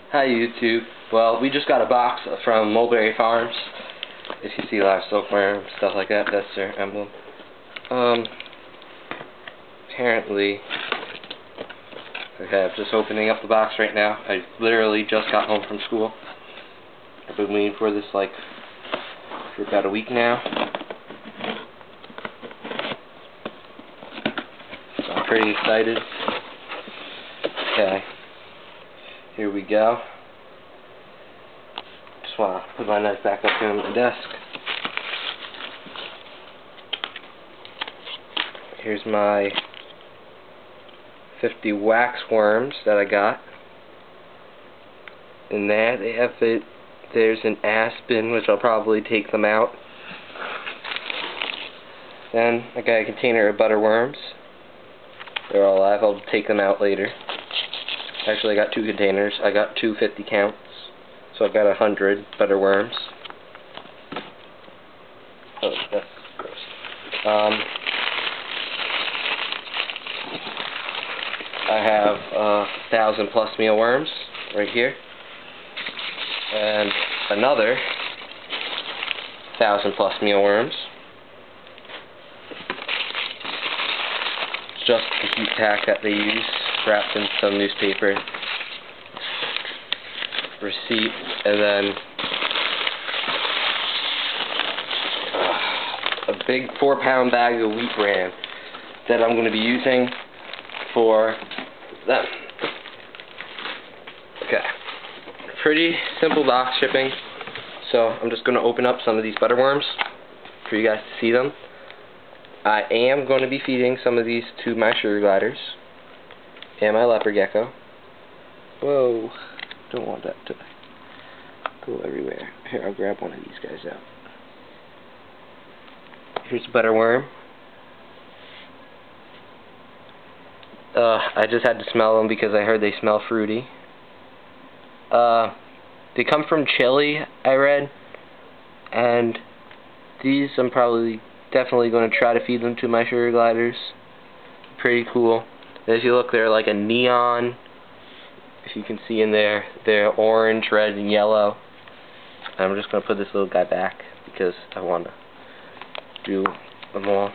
Hi YouTube. Well, we just got a box from Mullberry Farms. If you see live silkworm, stuff like that, that's their emblem. Apparently, okay, I'm just opening up the box right now. I literally just got home from school. I've been waiting for this for about a week now. So I'm pretty excited. Okay, here we go. Just want to put my knife back up here on my desk. Here's my 50 wax worms that I got. In there they have it. There's an aspen, which I'll probably take them out. Then I got a container of butter worms. They're all alive. I'll take them out later. Actually, I got two containers. I got 250 counts, so I've got 100 butter worms. Oh, that's gross. I have 1,000+ mealworms right here, and another 1,000+ mealworms. Just the heat pack that they use, wrapped in some newspaper, receipt, and then a big 4-pound bag of wheat bran that I'm going to be using for them. Okay, pretty simple box shipping, so I'm just going to open up some of these butter worms for you guys to see them. I am going to be feeding some of these to my sugar gliders and my leopard gecko. Whoa, don't want that to go everywhere. Here, I'll grab one of these guys out. Here's a butter worm. I just had to smell them because I heard they smell fruity. They come from Chile, I read, and these I'm definitely going to try to feed them to my sugar gliders. Pretty cool. As you look, they're like a neon. If you can see in there, they're orange, red, and yellow. I'm just going to put this little guy back because I want to do them all.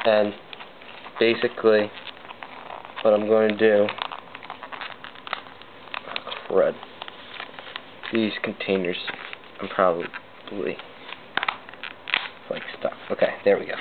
And basically, what I'm going to do, crud, these containers, I'm probably like stuff. Okay, there we go.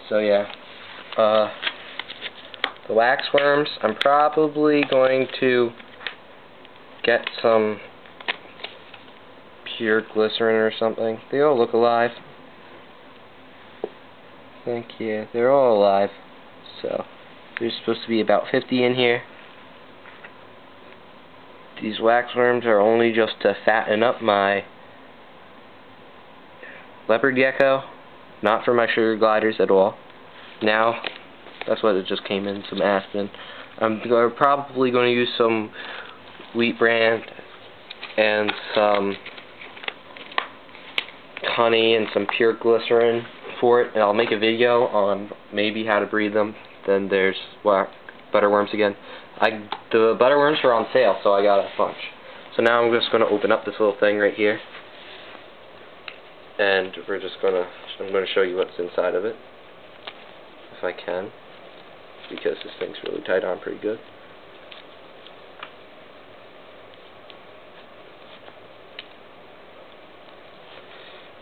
So yeah, the wax worms, I'm probably going to get some pure glycerin or something. They all look alive. I think, yeah, they're all alive. So there's supposed to be about 50 in here. These wax worms are only just to fatten up my leopard gecko, not for my sugar gliders at all. Now, that's what it just came in, some aspen. I'm probably going to use some wheat bran and some honey and some pure glycerin for it, and I'll make a video on maybe how to breed them. Then there's butter worms again. The butter worms were on sale, so I got a bunch. So now I'm just going to open up this little thing right here, and I'm going to show you what's inside of it, if I can, because this thing's really tied on pretty good.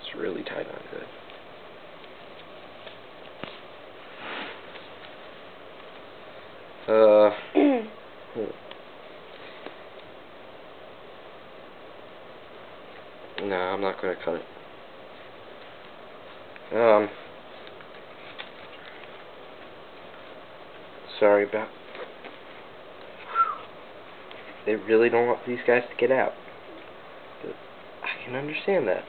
It's really tied on good. No, I'm not going to cut it. Sorry about. They really don't want these guys to get out. But I can understand that.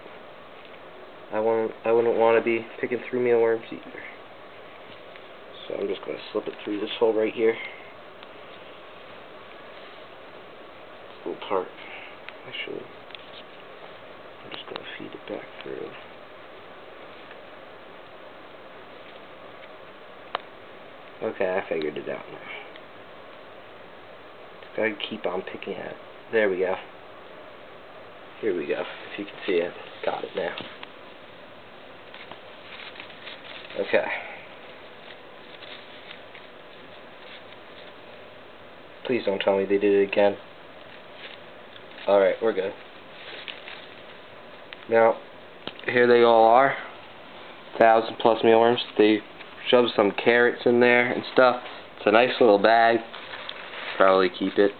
I wouldn't want to be picking through mealworms either. So I'm just going to slip it through this hole right here. This little part. Actually, I'm just going to feed it back through. Okay, I figured it out now. Gotta keep on picking at it. There we go. Here we go. If you can see it. Got it now. Okay. Please don't tell me they did it again. Alright, we're good. Now, here they all are. 1,000+ mealworms. They shoved some carrots in there and stuff. It's a nice little bag. Probably keep it.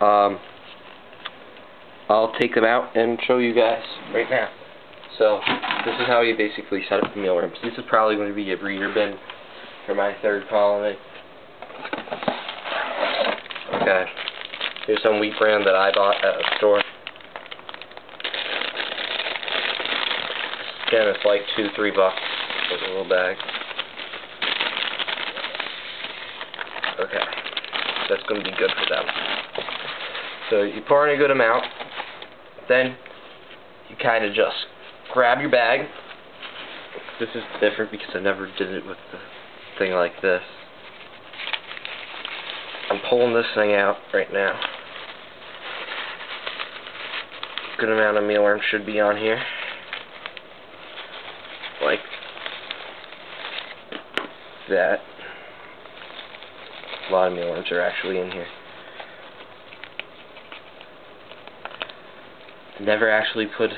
I'll take them out and show you guys right now. So, this is how you basically set up the mealworms. This is probably going to be a breeder bin for my third colony. Okay. Here's some wheat bran that I bought at a store. Again, it's like $2-3 for a little bag. Okay. That's going to be good for them. So you pour in a good amount. Then you kind of just grab your bag. This is different because I never did it with the thing like this. I'm pulling this thing out right now. Good amount of mealworms should be on here. Like that. A lot of mealworms are actually in here. Never actually put,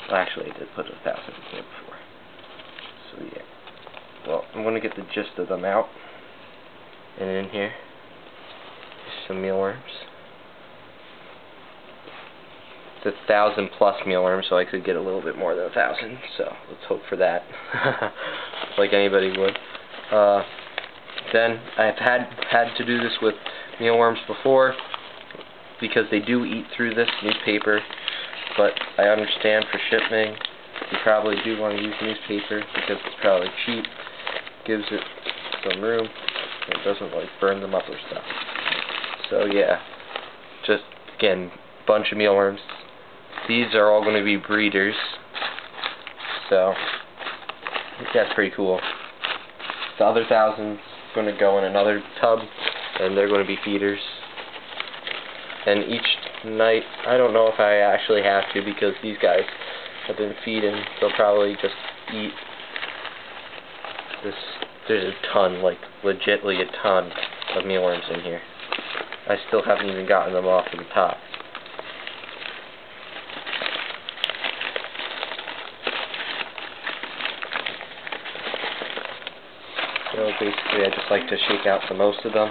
well, actually I did put 1,000 in here before. So yeah. Well, I'm going to get the gist of them out. And in here, some mealworms. It's 1,000+ mealworms, so I could get a little bit more than 1,000. So let's hope for that, like anybody would. Then I've had to do this with mealworms before because they do eat through this newspaper. But I understand for shipping, you probably do want to use newspaper because it's probably cheap, gives it some room. It doesn't like burn them up or stuff. So yeah, just again, bunch of mealworms. These are all going to be breeders. So that's pretty cool. The other 1,000's going to go in another tub, and they're going to be feeders. And each night, I don't know if I actually have to because these guys have been feeding. They'll probably just eat this. There's a ton, like legitly a ton of mealworms in here. I still haven't even gotten them off of the top. So basically I just like to shake out the most of them.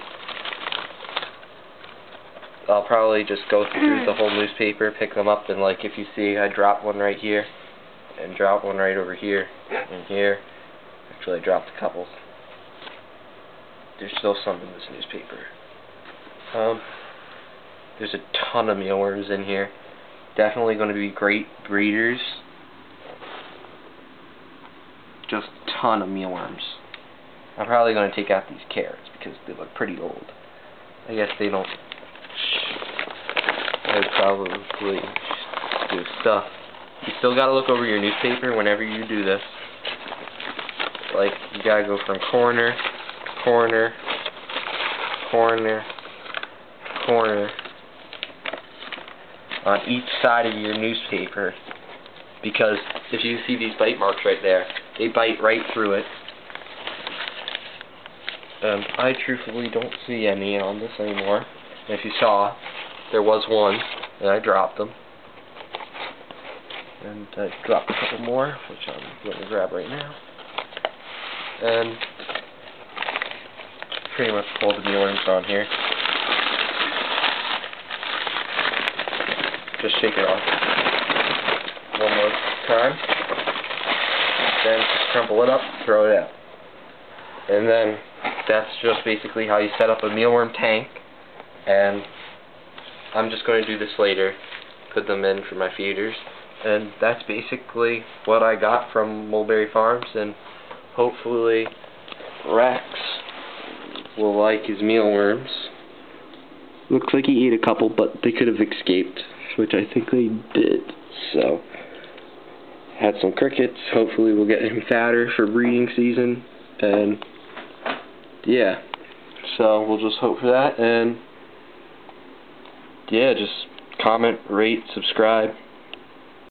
I'll probably just go through the whole newspaper, pick them up, and like if you see I drop one right here, and drop one right over here, and here. Actually I dropped a couple. There's still some in this newspaper. There's a ton of mealworms in here. Definitely going to be great breeders. Just a ton of mealworms. I'm probably going to take out these carrots because they look pretty old. I guess they don't. I would probably do stuff. You still got to look over your newspaper whenever you do this. Like, you got to go from corner, corner, corner, corner on each side of your newspaper, because if you see these bite marks right there, they bite right through it. I truthfully don't see any on this anymore. And if you saw, there was one, and I dropped them. And I dropped a couple more, which I'm going to grab right now. And pretty much pull the mealworms on here. Just shake it off one more time. Then just crumple it up, throw it out. And then that's just basically how you set up a mealworm tank. And I'm just going to do this later, put them in for my feeders. And that's basically what I got from Mullberry Farms, and hopefully Rex will like his mealworms. Looks like he ate a couple, but they could have escaped, which I think they did. So, had some crickets. Hopefully we'll get him fatter for breeding season. And yeah, so we'll just hope for that. And yeah, just comment, rate, subscribe.